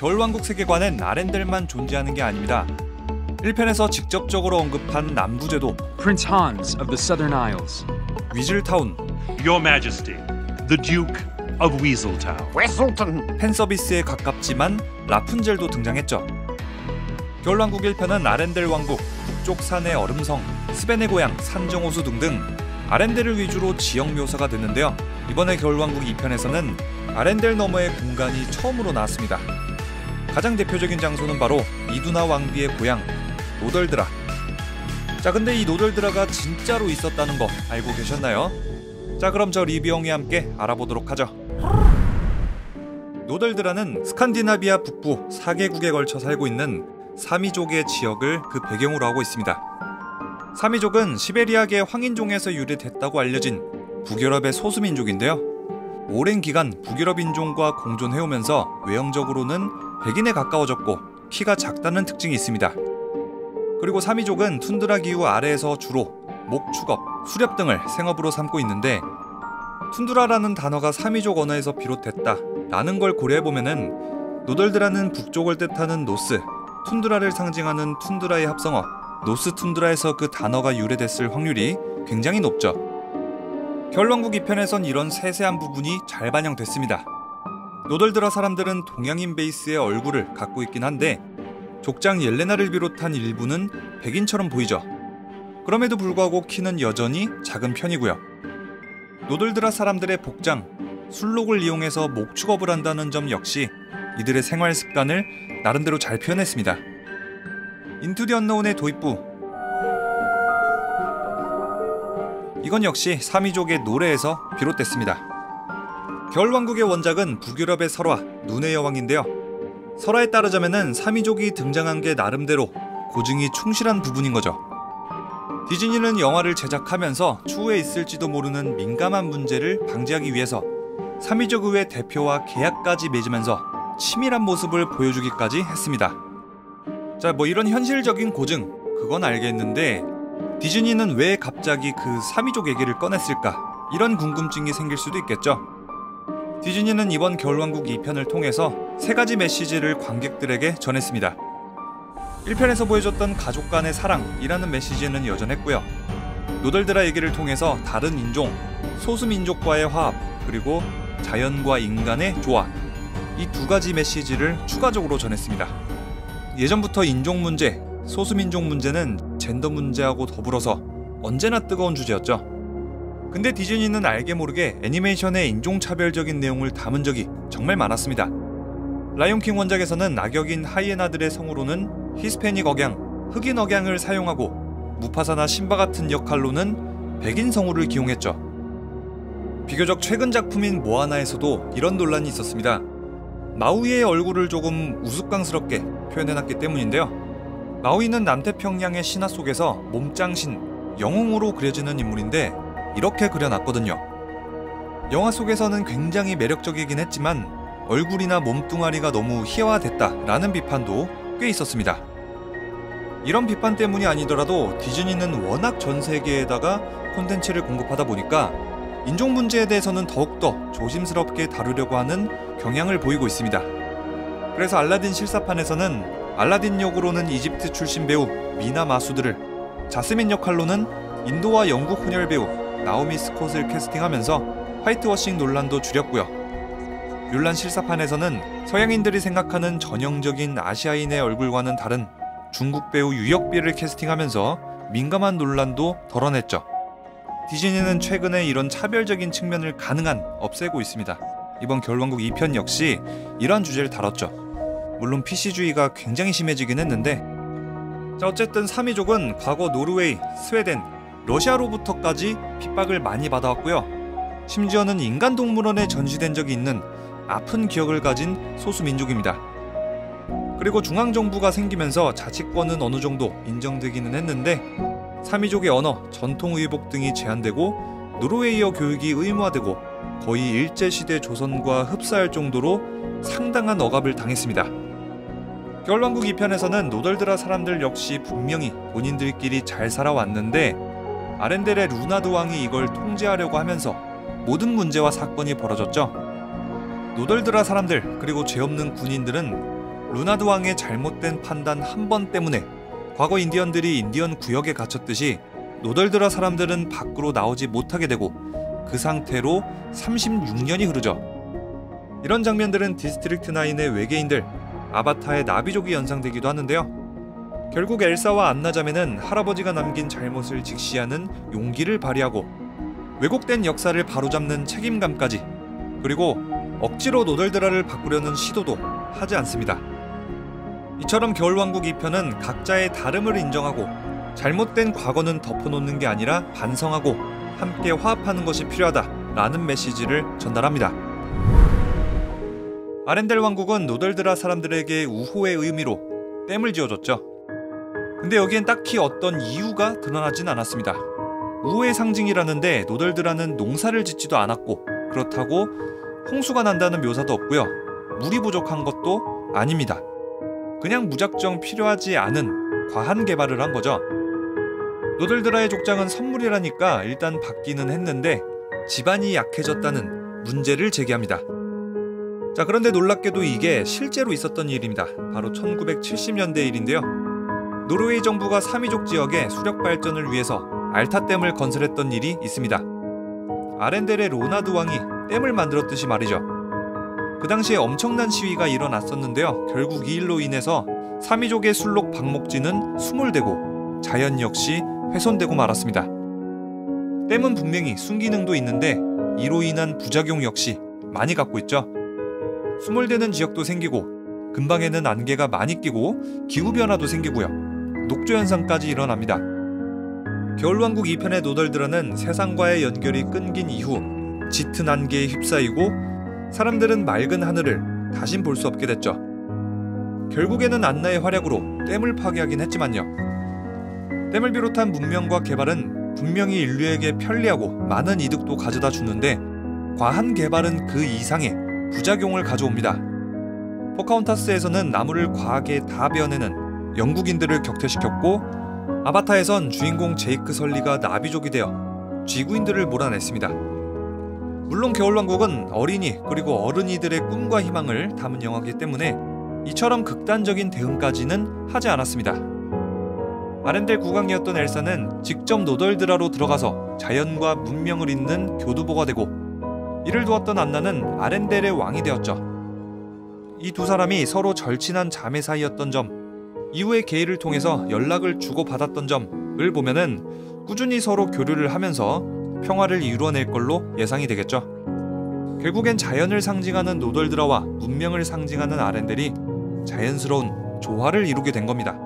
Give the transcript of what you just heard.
겨울왕국 세계관엔 아렌델만 존재하는 게 아닙니다. 1편에서 직접적으로 언급한 남부제도, Prince Hans of the Southern Isles, 위즐타운, Your Majesty, the Duke of Weaseltown. 팬서비스에 가깝지만 라푼젤도 등장했죠. 겨울왕국 1편은 아렌델 왕국, 북쪽 산의 얼음성, 스벤의 고향, 산정호수 등등 아렌델을 위주로 지역 묘사가 됐는데요. 이번에 겨울왕국 2편에서는 아렌델 너머의 공간이 처음으로 나왔습니다. 가장 대표적인 장소는 바로 이두나 왕비의 고향 노덜드라. 자, 근데 이 노덜드라가 진짜로 있었다는 거 알고 계셨나요? 자, 그럼 저 리뷰영이 함께 알아보도록 하죠. 노덜드라는 스칸디나비아 북부 4개국에 걸쳐 살고 있는 사미족의 지역을 그 배경으로 하고 있습니다. 사미족은 시베리아계 황인종에서 유래됐다고 알려진 북유럽의 소수민족인데요. 오랜 기간 북유럽 인종과 공존해오면서 외형적으로는 백인에 가까워졌고 키가 작다는 특징이 있습니다. 그리고 사미족은 툰드라 기후 아래에서 주로 목축업, 수렵 등을 생업으로 삼고 있는데, 툰드라라는 단어가 사미족 언어에서 비롯됐다 라는 걸 고려해보면은 노덜드라는 북쪽을 뜻하는 노스, 툰드라를 상징하는 툰드라의 합성어 노스 툰드라에서 그 단어가 유래됐을 확률이 굉장히 높죠. 겨울왕국 2편에선 이런 세세한 부분이 잘 반영됐습니다. 노덜드라 사람들은 동양인 베이스의 얼굴을 갖고 있긴 한데 족장 옐레나를 비롯한 일부는 백인처럼 보이죠. 그럼에도 불구하고 키는 여전히 작은 편이고요. 노덜드라 사람들의 복장, 술록을 이용해서 목축업을 한다는 점 역시 이들의 생활 습관을 나름대로 잘 표현했습니다. 인투 디 언노운의 도입부, 이건 역시 사미족의 노래에서 비롯됐습니다. 겨울왕국의 원작은 북유럽의 설화, 눈의 여왕인데요. 설화에 따르자면은 사미족이 등장한 게 나름대로 고증이 충실한 부분인 거죠. 디즈니는 영화를 제작하면서 추후에 있을지도 모르는 민감한 문제를 방지하기 위해서 사미족 의회 대표와 계약까지 맺으면서 치밀한 모습을 보여주기까지 했습니다. 자, 뭐 이런 현실적인 고증, 그건 알겠는데 디즈니는 왜 갑자기 그 사미족 얘기를 꺼냈을까? 이런 궁금증이 생길 수도 있겠죠. 디즈니는 이번 겨울왕국 2편을 통해서 3가지 메시지를 관객들에게 전했습니다. 1편에서 보여줬던 가족 간의 사랑이라는 메시지는 여전했고요. 노덜드라 얘기를 통해서 다른 인종, 소수민족과의 화합, 그리고 자연과 인간의 조화, 이 2가지 메시지를 추가적으로 전했습니다. 예전부터 인종 문제, 소수민족 문제는 젠더 문제하고 더불어서 언제나 뜨거운 주제였죠. 근데 디즈니는 알게 모르게 애니메이션에 인종차별적인 내용을 담은 적이 정말 많았습니다. 라이온킹 원작에서는 악역인 하이에나들의 성으로는 히스패닉 억양, 흑인 억양을 사용하고 무파사나 심바 같은 역할로는 백인 성우를 기용했죠. 비교적 최근 작품인 모아나에서도 이런 논란이 있었습니다. 마우이의 얼굴을 조금 우스꽝스럽게 표현해놨기 때문인데요. 마우이는 남태평양의 신화 속에서 몸짱신, 영웅으로 그려지는 인물인데 이렇게 그려놨거든요. 영화 속에서는 굉장히 매력적이긴 했지만 얼굴이나 몸뚱아리가 너무 희화화됐다라는 비판도 꽤 있었습니다. 이런 비판 때문이 아니더라도 디즈니는 워낙 전 세계에다가 콘텐츠를 공급하다 보니까 인종 문제에 대해서는 더욱더 조심스럽게 다루려고 하는 경향을 보이고 있습니다. 그래서 알라딘 실사판에서는 알라딘 역으로는 이집트 출신 배우 미나 마수드를, 자스민 역할로는 인도와 영국 혼혈 배우 나오미 스콧을 캐스팅하면서 화이트워싱 논란도 줄였고요. 뮬란 실사판에서는 서양인들이 생각하는 전형적인 아시아인의 얼굴과는 다른 중국 배우 유혁비를 캐스팅하면서 민감한 논란도 덜어냈죠. 디즈니는 최근에 이런 차별적인 측면을 가능한 없애고 있습니다. 이번 겨울왕국 2편 역시 이러한 주제를 다뤘죠. 물론 PC주의가 굉장히 심해지긴 했는데, 자, 어쨌든 사미족은 과거 노르웨이, 스웨덴, 러시아로부터까지 핍박을 많이 받아왔고요. 심지어는 인간동물원에 전시된 적이 있는 아픈 기억을 가진 소수민족입니다. 그리고 중앙정부가 생기면서 자치권은 어느 정도 인정되기는 했는데 사미족의 언어, 전통의복 등이 제한되고 노르웨이어 교육이 의무화되고 거의 일제시대 조선과 흡사할 정도로 상당한 억압을 당했습니다. 겨울왕국 2편에서는 노덜드라 사람들 역시 분명히 본인들끼리 잘 살아왔는데 아렌델의 루나드 왕이 이걸 통제하려고 하면서 모든 문제와 사건이 벌어졌죠. 노덜드라 사람들 그리고 죄 없는 군인들은 루나드 왕의 잘못된 판단 한 번 때문에 과거 인디언들이 인디언 구역에 갇혔듯이 노덜드라 사람들은 밖으로 나오지 못하게 되고 그 상태로 36년이 흐르죠. 이런 장면들은 디스트릭트 9의 외계인들, 아바타의 나비족이 연상되기도 하는데요. 결국 엘사와 안나자매는 할아버지가 남긴 잘못을 직시하는 용기를 발휘하고 왜곡된 역사를 바로잡는 책임감까지, 그리고 억지로 노덜드라를 바꾸려는 시도도 하지 않습니다. 이처럼 겨울왕국 2편은 각자의 다름을 인정하고 잘못된 과거는 덮어놓는 게 아니라 반성하고 함께 화합하는 것이 필요하다라는 메시지를 전달합니다. 아렌델 왕국은 노덜드라 사람들에게 우호의 의미로 댐을 지어줬죠. 근데 여기엔 딱히 어떤 이유가 드러나진 않았습니다. 우호의 상징이라는데 노덜드라는 농사를 짓지도 않았고 그렇다고 홍수가 난다는 묘사도 없고요. 물이 부족한 것도 아닙니다. 그냥 무작정 필요하지 않은 과한 개발을 한 거죠. 노덜드라의 족장은 선물이라니까 일단 받기는 했는데 집안이 약해졌다는 문제를 제기합니다. 자, 그런데 놀랍게도 이게 실제로 있었던 일입니다. 바로 1970년대 일인데요. 노르웨이 정부가 사미족 지역의 수력 발전을 위해서 알타댐을 건설했던 일이 있습니다. 아렌델의 로나드 왕이 댐을 만들었듯이 말이죠. 그 당시에 엄청난 시위가 일어났었는데요. 결국 이 일로 인해서 사미족의 술록 방목지는 수몰되고 자연 역시 훼손되고 말았습니다. 댐은 분명히 순기능도 있는데 이로 인한 부작용 역시 많이 갖고 있죠. 수몰되는 지역도 생기고 근방에는 안개가 많이 끼고 기후변화도 생기고요. 녹조현상까지 일어납니다. 겨울왕국 2편의 노덜드라는 세상과의 연결이 끊긴 이후 짙은 안개에 휩싸이고 사람들은 맑은 하늘을 다신 볼 수 없게 됐죠. 결국에는 안나의 활약으로 댐을 파괴하긴 했지만요. 댐을 비롯한 문명과 개발은 분명히 인류에게 편리하고 많은 이득도 가져다 주는데 과한 개발은 그 이상의 부작용을 가져옵니다. 포카혼타스에서는 나무를 과하게 다 베어내는 영국인들을 격퇴시켰고 아바타에선 주인공 제이크 설리가 나비족이 되어 지구인들을 몰아냈습니다. 물론 겨울왕국은 어린이 그리고 어른이들의 꿈과 희망을 담은 영화이기 때문에 이처럼 극단적인 대응까지는 하지 않았습니다. 아렌델 국왕이었던 엘사는 직접 노덜드라로 들어가서 자연과 문명을 잇는 교두보가 되고 이를 도왔던 안나는 아렌델의 왕이 되었죠. 이 두 사람이 서로 절친한 자매 사이였던 점, 이후의 계의를 통해서 연락을 주고받았던 점을 보면은 꾸준히 서로 교류를 하면서 평화를 이루어낼 걸로 예상이 되겠죠. 결국엔 자연을 상징하는 노덜드라와 문명을 상징하는 아렌델이 자연스러운 조화를 이루게 된 겁니다.